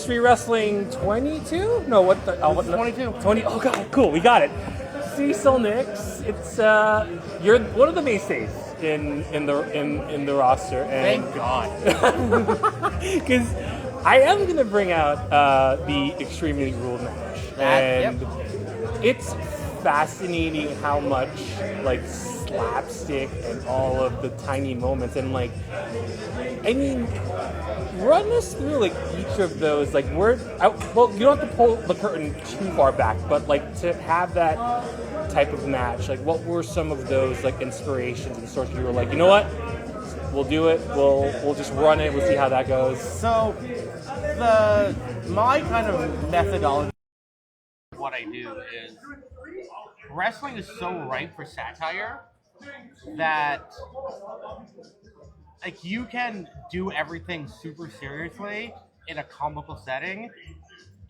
Mystery Wrestling 22? No, what the? This is 22. 20. Oh god, cool, we got it. Cecil Nyx. It's you're one of the mainstays in the roster, and Thank God. because I am gonna bring out the extremely ruled match, and it's fascinating how much like slapstick and all of the tiny moments, and like, I mean, run us through like each of those. Like, well, you don't have to pull the curtain too far back, but like to have that type of match, like what were some of those like inspirations and sources you were like, you know what, we'll do it, we'll just run it, we'll see how that goes. So, my kind of methodology, what I do is, wrestling is so ripe for satire that like you can do everything super seriously in a comical setting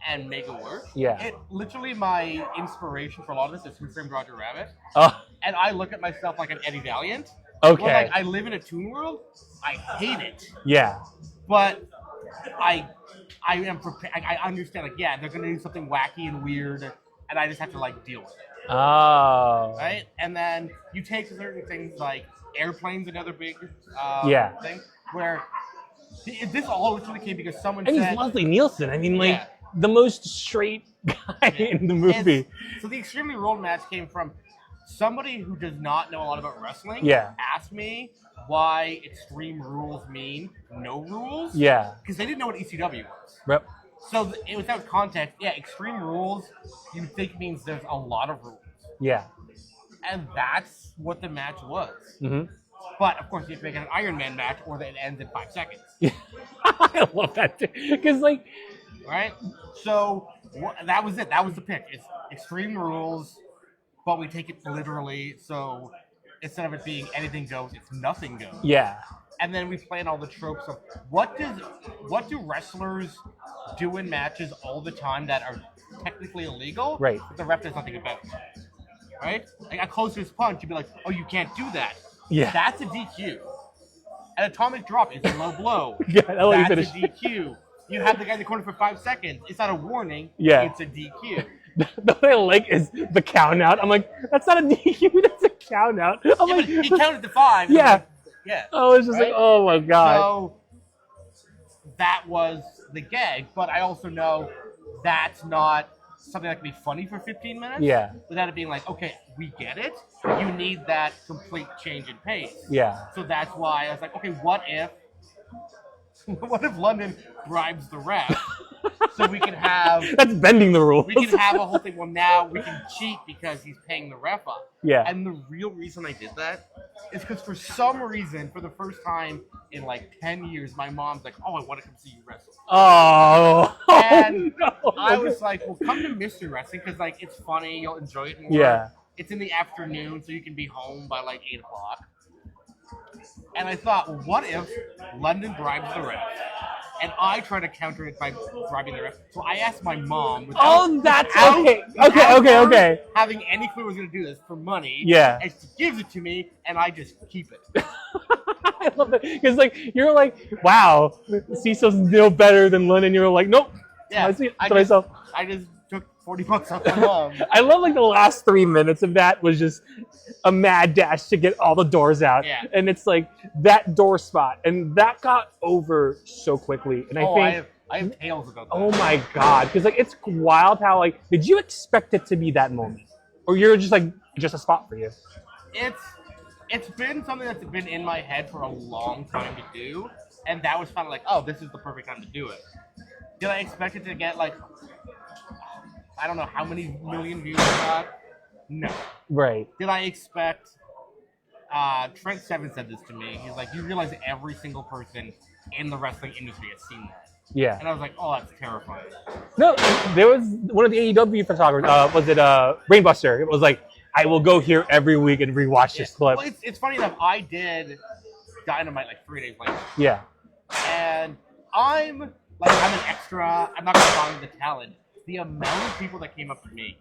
and make it work. Yeah. It literally, my inspiration for a lot of this is Who Framed Roger Rabbit. Oh, And I look at myself like an Eddie Valiant. okay. Where, like, I live in a toon world. I hate it. Yeah. But I am prepared. I understand, like, yeah, they're going to do something wacky and weird, and I just have to, like, deal with it. Oh. Right? And then you take certain things like Airplane's another big thing, where this all literally came because someone And said... he's Leslie Nielsen. I mean, like, the most straight guy in the movie. So the Extremely Rolled match came from somebody who does not know a lot about wrestling. Asked me why Extreme Rules mean no rules. Yeah. Because they didn't know what ECW was. Yep. So without context, Extreme Rules you think means there's a lot of rules. Yeah. And that's what the match was. Mm-hmm. But of course, you have to make it an Iron Man match, or it ends in 5 seconds. I love that too. Because, like, right? So that was it. That was the pick. It's Extreme Rules, but we take it literally. So instead of it being anything goes, it's nothing goes. Yeah. And then we play in all the tropes of what do wrestlers do in matches all the time that are technically illegal, right? But the ref does nothing about it, right? Like a closer's punch, you'd be like, oh, you can't do that. Yeah. That's a DQ. An atomic drop is a low blow. Yeah, I'll let you That's finish. a DQ. You have the guy in the corner for 5 seconds. It's not a warning. Yeah. It's a DQ. The way I like is the count out. I'm like, that's not a DQ, that's a count out. I'm like, but he counted to 5. Yeah. Like, yeah. Oh, it's just right? like, oh my god. So that was the gag, but I also know that's not something that can be funny for 15 minutes. Yeah. Without it being like, okay, we get it. You need that complete change in pace. Yeah. So that's why I was like, okay, what if London bribes the ref so we can have... That's bending the rules. We can have a whole thing, well, now we can cheat because he's paying the ref up. Yeah. And the real reason I did that is because for some reason, for the first time in like 10 years, my mom's like, oh, I want to come see you wrestle. Oh. And no. I was like, well, come to Mystery Wrestling because, like, it's funny, you'll enjoy it more. Yeah. It's in the afternoon, so you can be home by like 8 o'clock. And I thought, well, what if London bribes the ref? And I try to counter it by bribing the ref. So I asked my mom. That's okay. Okay. Having any clue I was going to do this for money. Yeah. And she gives it to me, and I just keep it. I love it. Because, like, you're like, wow, Cecil's no better than London. You're like, nope. Yeah. I see it to myself. I just took $40 off my mom. I love, like, the last 3 minutes of that was just a mad dash to get all the doors out. Yeah. And it's like that door spot. And that got over so quickly. And I have tales about that. Oh my god. Because, like, it's wild how, like, did you expect it to be that moment? Or you're just like, just a spot for you? It's been something that's been in my head for a long time to do. And that was kind of like, oh, this is the perfect time to do it. Did I expect it to get, like, I don't know how many million views it got? No. Right. Did I expect... Trent Seven said this to me. He's like, you realize every single person in the wrestling industry has seen that. Yeah. And I was like, oh, that's terrifying. No, there was one of the AEW photographers, was it Brainbuster? It was like, I will go here every week and rewatch this clip. Well, it's funny enough, I did Dynamite like 3 days later. Yeah. And I'm an extra, I'm not going to find the talent. The amount of people that came up to me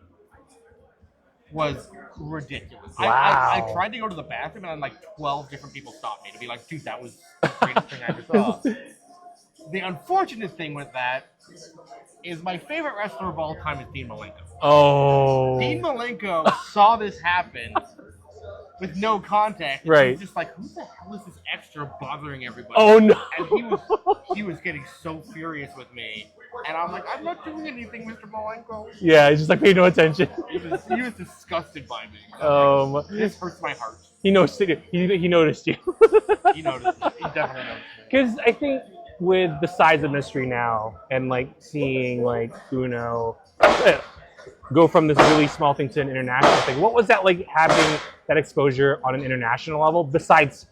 was ridiculous. Wow. I tried to go to the bathroom and like 12 different people stopped me to be like, dude, that was the greatest thing I ever saw. The unfortunate thing with that is my favorite wrestler of all time is Dean Malenko. Oh. Dean Malenko saw this happen with no context. Right. He's just like, who the hell is this extra bothering everybody? Oh no. And he was getting so furious with me. And I'm like, I'm not doing anything, Mr. Malenko. Yeah, he's just like paying no attention. He was disgusted by me. Like, this hurts my heart. He noticed you. He noticed it. He definitely noticed it. Because I think with the size of mystery now, and like seeing like Uno go from this really small thing to an international thing, what was that like having that exposure on an international level besides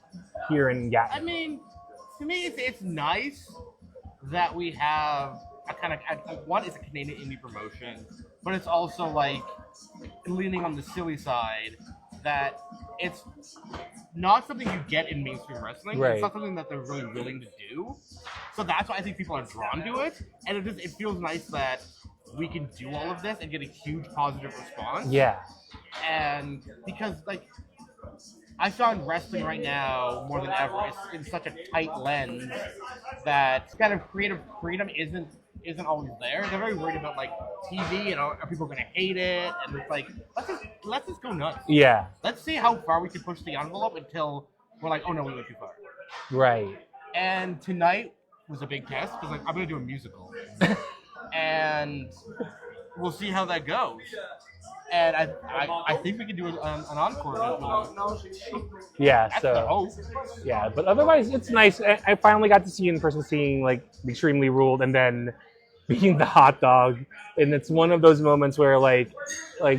here in Gatineau? I mean, to me, it's nice that we have a kind of one is a Canadian indie promotion, but it's also like leaning on the silly side that it's not something you get in mainstream wrestling. Right. It's not something that they're really willing to do. So that's why I think people are drawn to it, and it feels nice that we can do all of this and get a huge positive response. Yeah. And because like I found wrestling right now more than ever is in such a tight lens that kind of creative freedom isn't always there. They're very worried about like TV and are people going to hate it, and it's like let's just go nuts. Yeah. Let's see how far we can push the envelope until we're like, oh no, we went too far. Right. And tonight was a big test because like I'm going to do a musical, and we'll see how that goes. And I think we can do an encore. Yeah, That's so the hope. yeah, but otherwise it's nice. I finally got to see in person, seeing like Extremely Ruled, and then being the hot dog. And it's one of those moments where like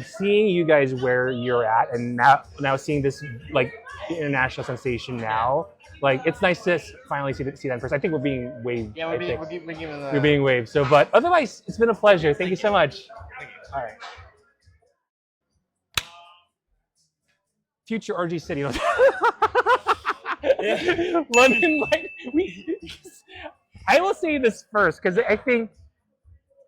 seeing you guys where you're at, and now seeing this like international sensation now. Like it's nice to finally see that in person. I think we're being waved. Yeah, we're being waved. So, but otherwise, it's been a pleasure. Thank you so much. All right. Future RG City. London, like I will say this first because I think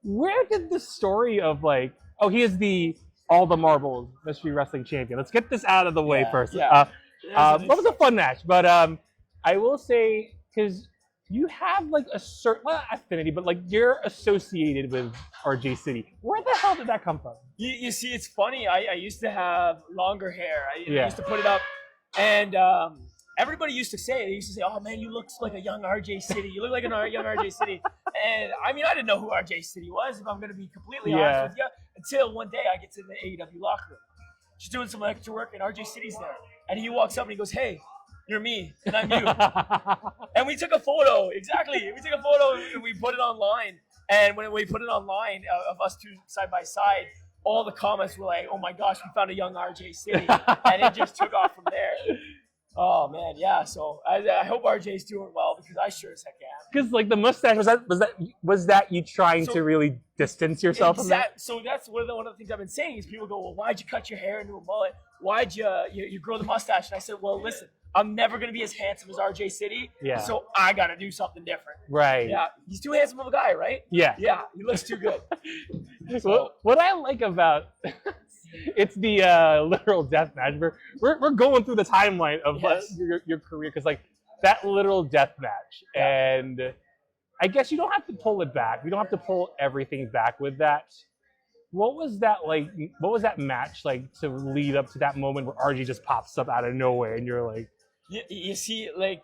where did the story of like, oh, he is the All the Marbles Mystery Wrestling Champion. Let's get this out of the way first. Yeah. That was a fun match, but I will say because you have like a certain not affinity, but like you're associated with RJ City. Where the hell did that come from? You see, it's funny. I used to have longer hair. I used to put it up, and everybody used to say, "Oh man, you look like a young RJ City. You look like a young RJ City." And I mean, I didn't know who RJ City was, if I'm going to be completely honest with you, until one day I get to the AEW locker room, just doing some extra work, and RJ City's there, and he walks up and he goes, "Hey, you're me, and I'm you." And we took a photo. Exactly. We took a photo and we put it online. And when we put it online of us two side by side, all the comments were like, "Oh my gosh, we found a young RJ City." And it just took off from there. Oh man, yeah. So I hope RJ's doing well because I sure as heck am. Because like the mustache was that you trying to really distance yourself from that? So that's one of the things I've been saying is people go, "Well, why'd you cut your hair into a mullet? Why'd you grow the mustache?" And I said, "Well, listen, I'm never going to be as handsome as RJ City, so I got to do something different." Right. Yeah, he's too handsome of a guy, right? Yeah. Yeah, he looks too good. So, what I like about it's the literal death match. We're going through the timeline of your career because like that literal death match, and I guess you don't have to pull it back. You don't have to pull everything back with that. What was that like? What was that match like to lead up to that moment where RG just pops up out of nowhere and you're like, you see, like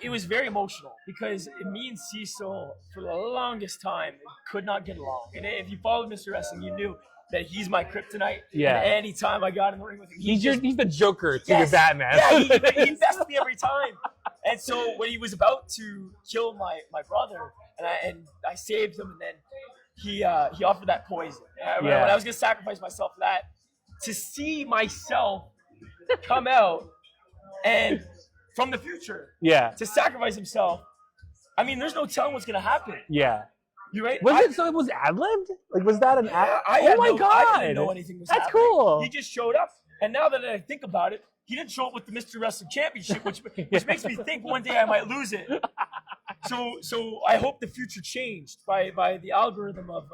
it was very emotional because me and Cecil for the longest time could not get along. And if you followed Mr. Wrestling, you knew that he's my kryptonite. Yeah. And anytime I got in the ring with him, he's the Joker to your Batman. Yeah, he invested me every time. And so when he was about to kill my brother, and I saved him, and then he offered that poison. When I was gonna sacrifice myself for that, to see myself come out and from the future, to sacrifice himself. I mean, there's no telling what's gonna happen. Yeah. You right? It was ad-libbed? Like, was that an ad? Oh my God! I didn't know anything was happening. That's cool. He just showed up, and now that I think about it, he didn't show up with the Mr. Wrestling Championship, which makes me think one day I might lose it. So I hope the future changed by the algorithm of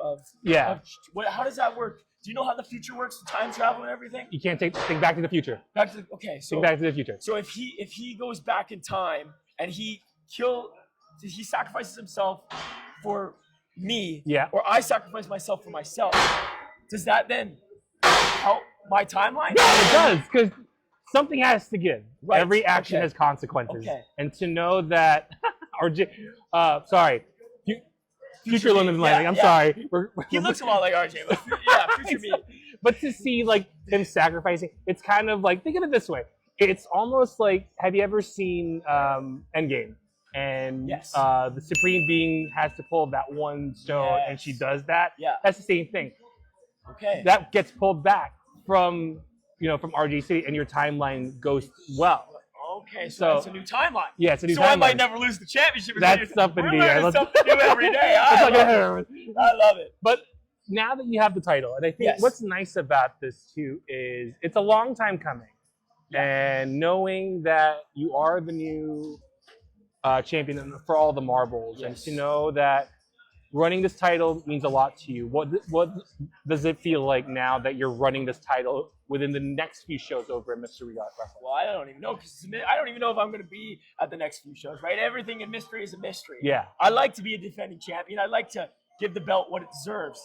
how does that work? Do you know how the future works, with time travel and everything? You can't think Back to the Future. Think Back to the Future. So if he goes back in time and he he sacrifices himself for me, Yeah. or I sacrifice myself for myself, does that then help my timeline? Yeah, it does, because something has to give. Right, Every action okay. has consequences. Okay. And to know that, sorry, future London Landing, I'm sorry. He looks a lot like RJ, but yeah, future me. But to see like him sacrificing, it's kind of like, think of it this way. It's almost like, have you ever seen Endgame? And Yes. The Supreme Being has to pull that one stone, and she does that. Yeah. That's the same thing. Okay. That gets pulled back from RG City, and your timeline goes well. Okay, so that's a new timeline. Yeah, it's a new timeline. So I might never lose the championship. That's something We're new. learning something new every day. I love it. But now that you have the title, and I think what's nice about this too is it's a long time coming. Yeah. And knowing that you are the new champion for all the marbles, and to know that running this title means a lot to you. What does it feel like now that you're running this title within the next few shows over at Mystery Wrestling? Well, I don't even know, because I don't even know if I'm going to be at the next few shows, right? Everything in mystery is a mystery. Yeah. I like to be a defending champion. I like to give the belt what it deserves.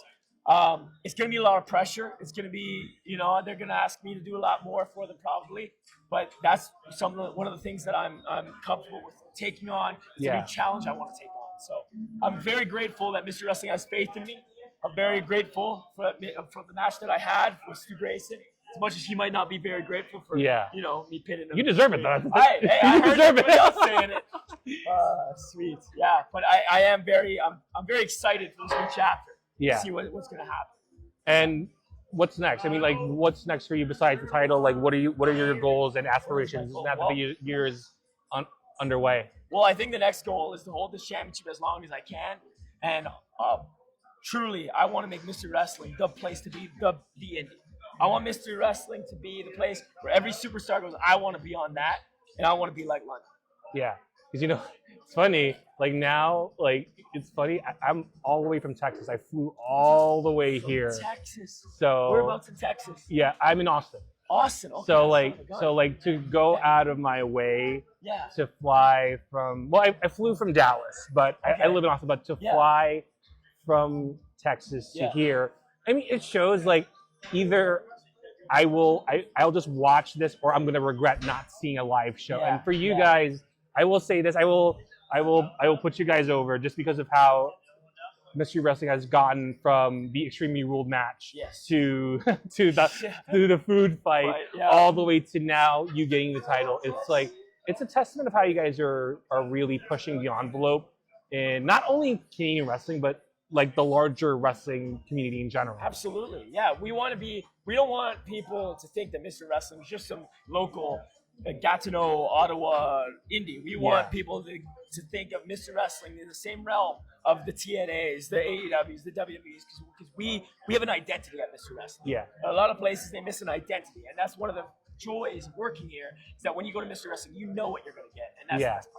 It's going to be a lot of pressure. It's going to be, they're going to ask me to do a lot more for them probably. But that's one of the things that I'm comfortable with taking on. It's a new challenge I want to take on. So I'm very grateful that Mr. Wrestling has faith in me. I'm very grateful for the match that I had with Stu Grayson. As much as he might not be very grateful for, me pinning him. You deserve it, though. I heard everybody else saying it. Sweet. Yeah, but I'm very excited for this new chapter. Yeah. To see what's going to happen. And what's next? I mean, like, what's next for you besides the title? Like, what are your goals and aspirations now that the year is underway? Well, I think the next goal is to hold this championship as long as I can, and truly, I want to make Mystery Wrestling the place to be, the indie. I want Mystery Wrestling to be the place where every superstar goes, I want to be on that, and I want to be like London. Yeah, because it's funny. Like now, it's funny. I'm all the way from Texas. I flew all the way here. Texas. So whereabouts in Texas? Yeah, I'm in Austin. Austin. Okay. So to go out of my way to fly from. Well, I flew from Dallas, but I live in Austin. But to fly from Texas to here, I mean, it shows like either I'll just watch this, or I'm gonna regret not seeing a live show. And for you guys, I will say this: I will put you guys over just because of how Mystery Wrestling has gotten from the Extremely Ruled match to the food fight, all the way to now you getting the title. It's like it's a testament of how you guys are really pushing the envelope in not only Canadian wrestling, but like the larger wrestling community in general. Absolutely, yeah. We don't want people to think that Mystery Wrestling is just some local Gatineau, Ottawa indie. We want people to think of Mystery Wrestling in the same realm of the TNAs, the AEWs, the WWEs, because we have an identity at Mystery Wrestling. Yeah. A lot of places, they miss an identity, and that's one of the joys of working here, is that when you go to Mystery Wrestling, you know what you're going to get, and that's the best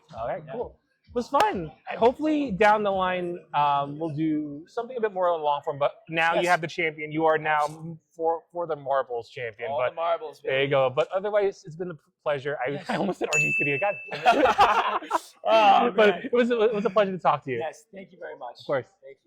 part. All right, cool. It was fun. Hopefully down the line we'll do something a bit more long form, but now you have the champion. You are now for the Marbles champion. All the Marbles. There you go. But otherwise, it's been a pleasure. I almost said RG City again. But it was a pleasure to talk to you. Yes, thank you very much. Of course. Thank you.